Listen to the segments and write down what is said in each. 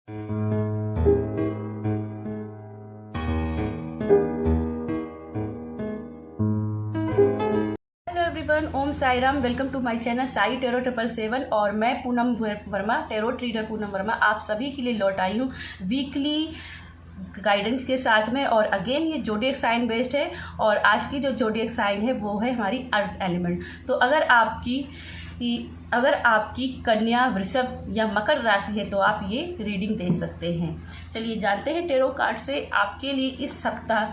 Om Sai Ram. Welcome to my channel Sai tarot 777 और मैं Poonam Verma, tarot reader Poonam Verma, आप सभी के लिए लौट आई हूँ वीकली गाइडेंस के साथ में। और अगेन ये जोडिएक साइन बेस्ड है और आज की जो जोडिएक साइन है वो है हमारी अर्थ एलिमेंट। तो अगर आपकी कन्या, वृषभ या मकर राशि है तो आप ये रीडिंग दे सकते हैं। चलिए जानते हैं टेरो कार्ड से आपके लिए इस सप्ताह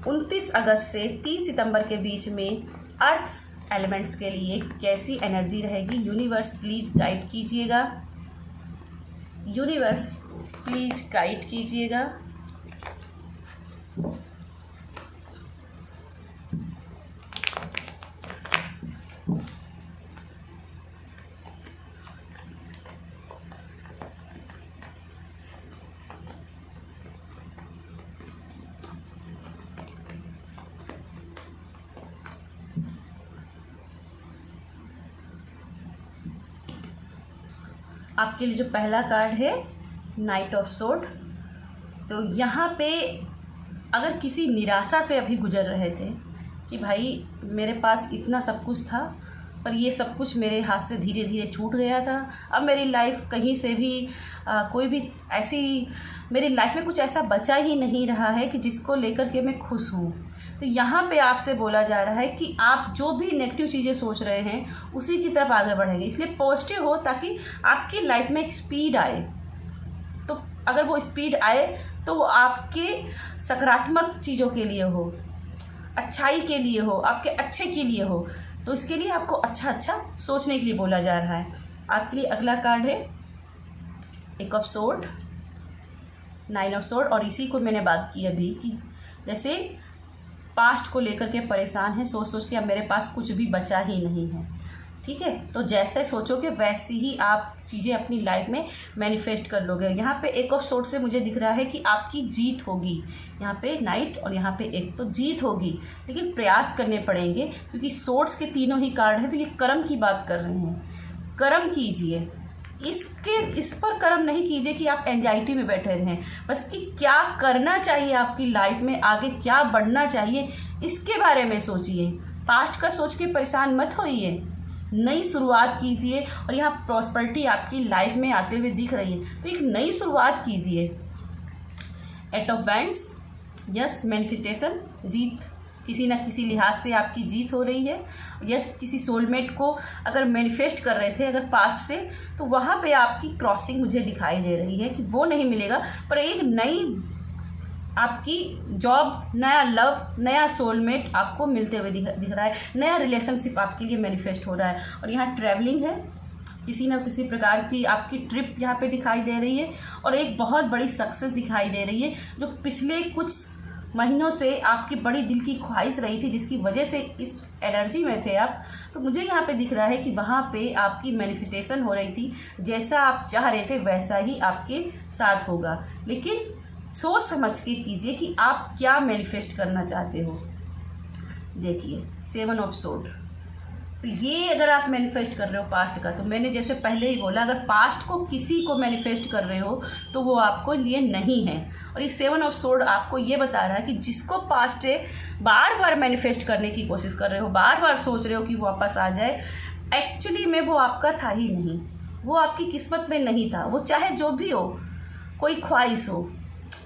29 अगस्त से 3 सितंबर के बीच में अर्थ एलिमेंट्स के लिए कैसी एनर्जी रहेगी। यूनिवर्स प्लीज गाइड कीजिएगा, यूनिवर्स प्लीज गाइड कीजिएगा। आपके लिए जो पहला कार्ड है नाइट ऑफ सोर्ड, तो यहाँ पे अगर किसी निराशा से अभी गुजर रहे थे कि भाई मेरे पास इतना सब कुछ था पर ये सब कुछ मेरे हाथ से धीरे धीरे छूट गया था, अब मेरी लाइफ कहीं से भी कोई भी ऐसी मेरी लाइफ में कुछ ऐसा बचा ही नहीं रहा है कि जिसको लेकर के मैं खुश हूँ। तो यहाँ पे आपसे बोला जा रहा है कि आप जो भी नेगेटिव चीज़ें सोच रहे हैं उसी की तरफ आगे बढ़ेंगे, इसलिए पॉजिटिव हो ताकि आपकी लाइफ में एक स्पीड आए। तो अगर वो स्पीड आए तो वो आपके सकारात्मक चीज़ों के लिए हो, अच्छाई के लिए हो, आपके अच्छे के लिए हो। तो इसके लिए आपको अच्छा सोचने के लिए बोला जा रहा है। आपके लिए अगला कार्ड है एक ऑफ सोर्ड, 9 ऑफ सोर्ड। और इसी को मैंने बात की अभी कि जैसे पास्ट को लेकर के परेशान है, सोच के अब मेरे पास कुछ भी बचा ही नहीं है। ठीक है, तो जैसे सोचोगे वैसी ही आप चीज़ें अपनी लाइफ में मैनिफेस्ट कर लोगे। यहाँ पे एक ऑफ सोर्ड से मुझे दिख रहा है कि आपकी जीत होगी। यहाँ पे नाइट और यहाँ पे एक, तो जीत होगी लेकिन प्रयास करने पड़ेंगे क्योंकि सोर्ड्स के तीनों ही कार्ड हैं। तो ये कर्म की बात कर रहे हैं, कर्म कीजिए। इस पर कर्म नहीं कीजिए कि आप एंजाइटी में बैठे रहें, बस कि क्या करना चाहिए आपकी लाइफ में, आगे क्या बढ़ना चाहिए इसके बारे में सोचिए। पास्ट का सोच के परेशान मत होइए, नई शुरुआत कीजिए। और यहाँ प्रॉस्पेरिटी आपकी लाइफ में आते हुए दिख रही है, तो एक नई शुरुआत कीजिए। 8 ऑफ वैंड्स, यस मैनिफेस्टेशन, जीत किसी न किसी लिहाज से आपकी जीत हो रही है। यस, किसी सोलमेट को अगर मैनिफेस्ट कर रहे थे अगर पास्ट से, तो वहाँ पे आपकी क्रॉसिंग मुझे दिखाई दे रही है कि वो नहीं मिलेगा, पर एक नई आपकी जॉब, नया लव, नया सोलमेट आपको मिलते हुए दिख रहा है। नया रिलेशनशिप आपके लिए मैनिफेस्ट हो रहा है। और यहाँ ट्रैवलिंग है, किसी न किसी प्रकार की आपकी ट्रिप यहाँ पे दिखाई दे रही है। और एक बहुत बड़ी सक्सेस दिखाई दे रही है जो पिछले कुछ महीनों से आपकी बड़ी दिल की ख्वाहिश रही थी, जिसकी वजह से इस एनर्जी में थे आप। तो मुझे यहाँ पे दिख रहा है कि वहाँ पे आपकी मैनिफेस्टेशन हो रही थी, जैसा आप चाह रहे थे वैसा ही आपके साथ होगा। लेकिन सोच समझ के कीजिए कि आप क्या मैनिफेस्ट करना चाहते हो। देखिए 7 ऑफ सोर्ड, तो ये अगर आप मैनिफेस्ट कर रहे हो पास्ट का, तो मैंने जैसे पहले ही बोला, अगर पास्ट को किसी को मैनिफेस्ट कर रहे हो तो वो आपको लिए नहीं है। और ये 7 ऑफ सोर्ड आपको ये बता रहा है कि जिसको पास्ट से बार बार मैनिफेस्ट करने की कोशिश कर रहे हो, बार बार सोच रहे हो कि वापस आ जाए, एक्चुअली में वो आपका था ही नहीं, वो आपकी किस्मत में नहीं था। वो चाहे जो भी हो, कोई ख्वाहिश हो,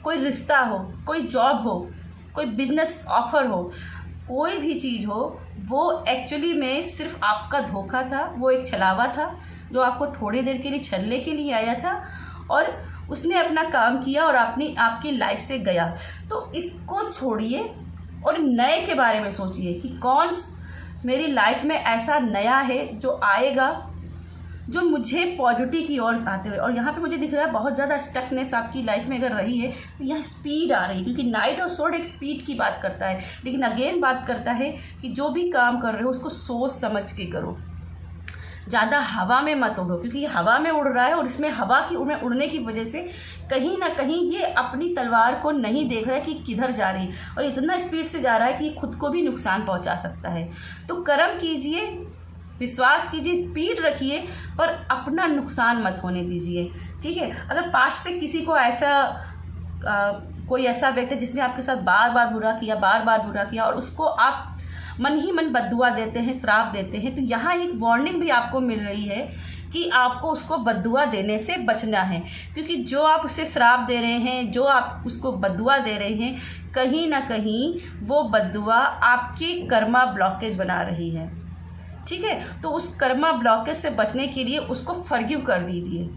कोई रिश्ता हो, कोई जॉब हो, कोई बिजनेस ऑफर हो, कोई भी चीज़ हो, वो एक्चुअली में सिर्फ आपका धोखा था। वो एक छलावा था जो आपको थोड़ी देर के लिए छलने के लिए आया था और उसने अपना काम किया और आपकी लाइफ से गया। तो इसको छोड़िए और नए के बारे में सोचिए कि कौन मेरी लाइफ में ऐसा नया है जो आएगा, जो मुझे पॉजिटिव की ओर आते हुए। और यहाँ पे मुझे दिख रहा है बहुत ज़्यादा स्टकनेस आपकी लाइफ में अगर रही है तो यहाँ स्पीड आ रही है, क्योंकि नाइट ऑफ सोर्ड एक स्पीड की बात करता है, लेकिन अगेन बात करता है कि जो भी काम कर रहे हो उसको सोच समझ के करो, ज़्यादा हवा में मत उड़ो, क्योंकि ये हवा में उड़ रहा है और इसमें हवा की उड़ने की वजह से कहीं ना कहीं ये अपनी तलवार को नहीं देख रहा है कि किधर जा रही है, और इतना स्पीड से जा रहा है कि ये खुद को भी नुकसान पहुंचा सकता है। तो कर्म कीजिए, विश्वास कीजिए, स्पीड रखिए, पर अपना नुकसान मत होने दीजिए। ठीक है। अगर पास्ट से किसी को ऐसा कोई ऐसा व्यक्ति जिसने आपके साथ बार बार बुरा किया और उसको आप मन ही मन बद्दुआ देते हैं, श्राप देते हैं, तो यहाँ एक वार्निंग भी आपको मिल रही है कि आपको उसको बद्दुआ देने से बचना है, क्योंकि जो आप उसे श्राप दे रहे हैं, जो आप उसको बद्दुआ दे रहे हैं, कहीं ना कहीं वो बद्दुआ आपकी कर्मा ब्लॉकेज बना रही है। ठीक है, तो उस कर्मा ब्लॉकेज से बचने के लिए उसको फॉरगिव कर दीजिए,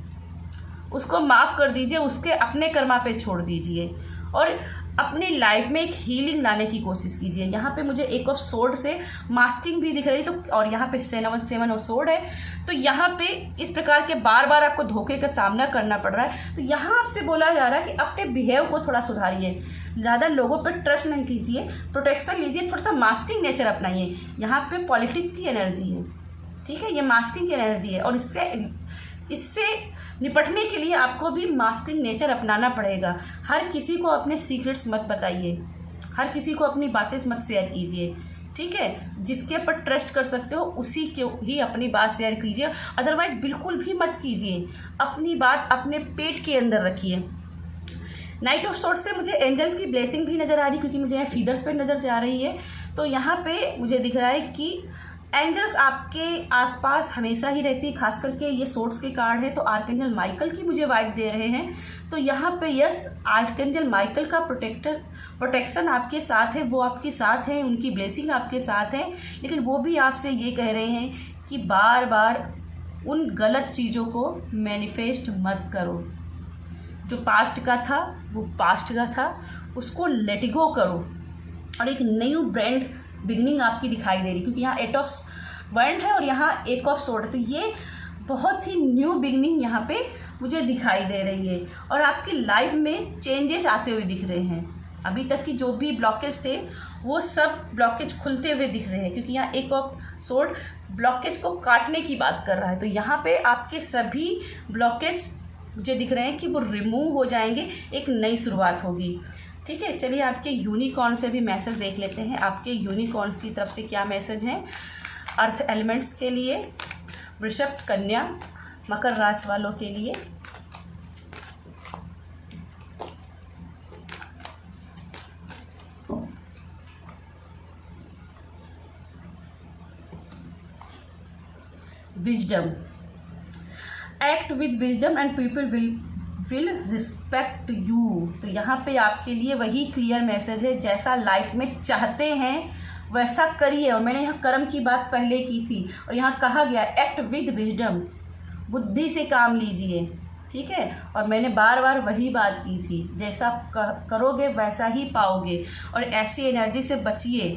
उसको माफ़ कर दीजिए, उसके अपने कर्मा पे छोड़ दीजिए और अपनी लाइफ में एक हीलिंग लाने की कोशिश कीजिए। यहाँ पे मुझे एक ऑफ सोर्ड से मास्किंग भी दिख रही, तो और यहाँ पे 7 ऑफ सोर्ड है, तो यहाँ पे इस प्रकार के बार बार आपको धोखे का सामना करना पड़ रहा है। तो यहाँ आपसे बोला जा रहा है कि अपने बिहेव को थोड़ा सुधारिए, ज़्यादा लोगों पर ट्रस्ट नहीं कीजिए, प्रोटेक्शन लीजिए, थोड़ा सा मास्किंग नेचर अपनाइए। यहाँ पे पॉलिटिक्स की एनर्जी है, ठीक है, ये मास्किंग की एनर्जी है और इससे निपटने के लिए आपको भी मास्किंग नेचर अपनाना पड़ेगा। हर किसी को अपने सीक्रेट्स मत बताइए, हर किसी को अपनी बातें मत शेयर कीजिए, ठीक है। जिसके ऊपर ट्रस्ट कर सकते हो उसी के ही अपनी बात शेयर कीजिए, अदरवाइज बिल्कुल भी मत कीजिए। अपनी बात अपने पेट के अंदर रखिए। नाइट ऑफ सोर्ड्स से मुझे एंजल्स की ब्लेसिंग भी नज़र आ रही, क्योंकि मुझे यहाँ फीदर्स पे नज़र जा रही है। तो यहाँ पे मुझे दिख रहा है कि एंजल्स आपके आसपास हमेशा ही रहती है, खास करके ये सोर्ड्स के कार्ड है तो आर्कएंजल माइकल की मुझे वाइब दे रहे हैं। तो यहाँ पे यस, आर्कएंजल माइकल का प्रोटेक्शन आपके साथ है, वो आपके साथ है, उनकी ब्लेसिंग आपके साथ है। लेकिन वो भी आपसे ये कह रहे हैं कि बार बार उन गलत चीज़ों को मैनिफेस्ट मत करो। जो पास्ट का था वो पास्ट का था, उसको लेट गो करो और एक न्यू ब्रांड बिगनिंग आपकी दिखाई दे रही, क्योंकि यहाँ 8 ऑफ वैंड है और यहाँ 1 ऑफ सोर्ड है। तो ये बहुत ही न्यू बिगनिंग यहाँ पे मुझे दिखाई दे रही है और आपकी लाइफ में चेंजेस आते हुए दिख रहे हैं। अभी तक की जो भी ब्लॉकेज थे वो सब ब्लॉकेज खुलते हुए दिख रहे हैं, क्योंकि यहाँ 1 ऑफ सोर्ड ब्लॉकेज को काटने की बात कर रहा है। तो यहाँ पे आपके सभी ब्लॉकेज मुझे दिख रहे हैं कि वो रिमूव हो जाएंगे, एक नई शुरुआत होगी। ठीक है, चलिए आपके यूनिकॉर्न से भी मैसेज देख लेते हैं। आपके यूनिकॉर्न्स की तरफ से क्या मैसेज हैं अर्थ एलिमेंट्स के लिए, वृषभ, कन्या, मकर राशि वालों के लिए। Wisdom, act with wisdom and people will respect you. तो यहाँ पे आपके लिए वही क्लियर मैसेज है, जैसा लाइफ में चाहते हैं वैसा करिए। और मैंने यहाँ कर्म की बात पहले की थी और यहाँ कहा गया एक्ट विद विजडम, बुद्धि से काम लीजिए, ठीक है। और मैंने बार बार वही बात की थी, जैसा करोगे वैसा ही पाओगे। और ऐसी एनर्जी से बचिए,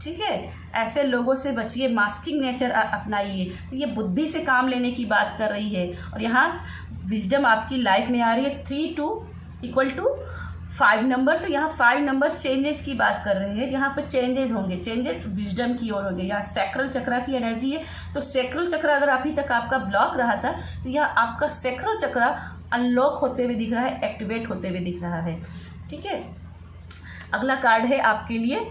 ठीक है, ऐसे लोगों से बचिए, मास्किंग नेचर अपनाइए। तो ये बुद्धि से काम लेने की बात कर रही है। और यहाँ विजडम आपकी लाइफ में आ रही है 3 = 5 नंबर। तो यहाँ 5 नंबर चेंजेस की बात कर रहे हैं, यहाँ पर चेंजेस होंगे, चेंजेस विजडम की ओर होंगे। यहाँ सैक्रल चक्रा की एनर्जी है, तो सैक्रल चक्रा अगर अभी तक आपका ब्लॉक रहा था तो यहाँ आपका सैक्रल चक्रा अनलॉक होते हुए दिख रहा है, एक्टिवेट होते हुए दिख रहा है, ठीक है। अगला कार्ड है आपके लिए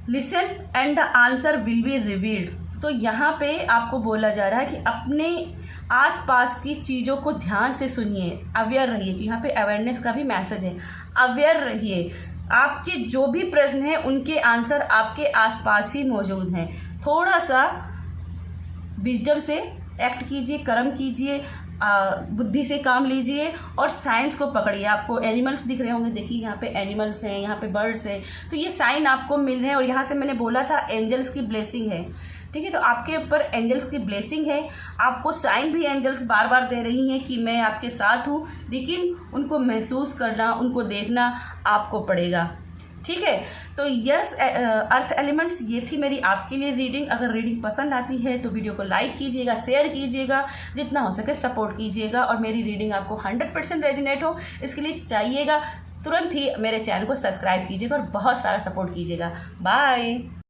listen and the answer will be revealed. तो यहाँ पे आपको बोला जा रहा है कि अपने आसपास की चीज़ों को ध्यान से सुनिए, अवेयर रहिए। कि यहाँ पे अवेयरनेस का भी मैसेज है, अवेयर रहिए। आपके जो भी प्रश्न हैं उनके आंसर आपके आसपास ही मौजूद हैं। थोड़ा सा विजडम से एक्ट कीजिए, कर्म कीजिए, बुद्धि से काम लीजिए और साइंस को पकड़िए। आपको एनिमल्स दिख रहे होंगे, देखिए यहाँ पे एनिमल्स हैं, यहाँ पे बर्ड्स हैं, तो ये साइन आपको मिल रहे हैं। और यहाँ से मैंने बोला था एंजल्स की ब्लेसिंग है, ठीक है। तो आपके ऊपर एंजल्स की ब्लेसिंग है, आपको साइन भी एंजल्स बार बार दे रही हैं कि मैं आपके साथ हूँ, लेकिन उनको महसूस करना, उनको देखना आपको पड़ेगा, ठीक है। तो यस अर्थ एलिमेंट्स, ये थी मेरी आपके लिए रीडिंग। अगर रीडिंग पसंद आती है तो वीडियो को लाइक कीजिएगा, शेयर कीजिएगा, जितना हो सके सपोर्ट कीजिएगा। और मेरी रीडिंग आपको 100% रेजोनेट हो, इसके लिए चाहिएगा तुरंत ही मेरे चैनल को सब्सक्राइब कीजिएगा और बहुत सारा सपोर्ट कीजिएगा। बाय।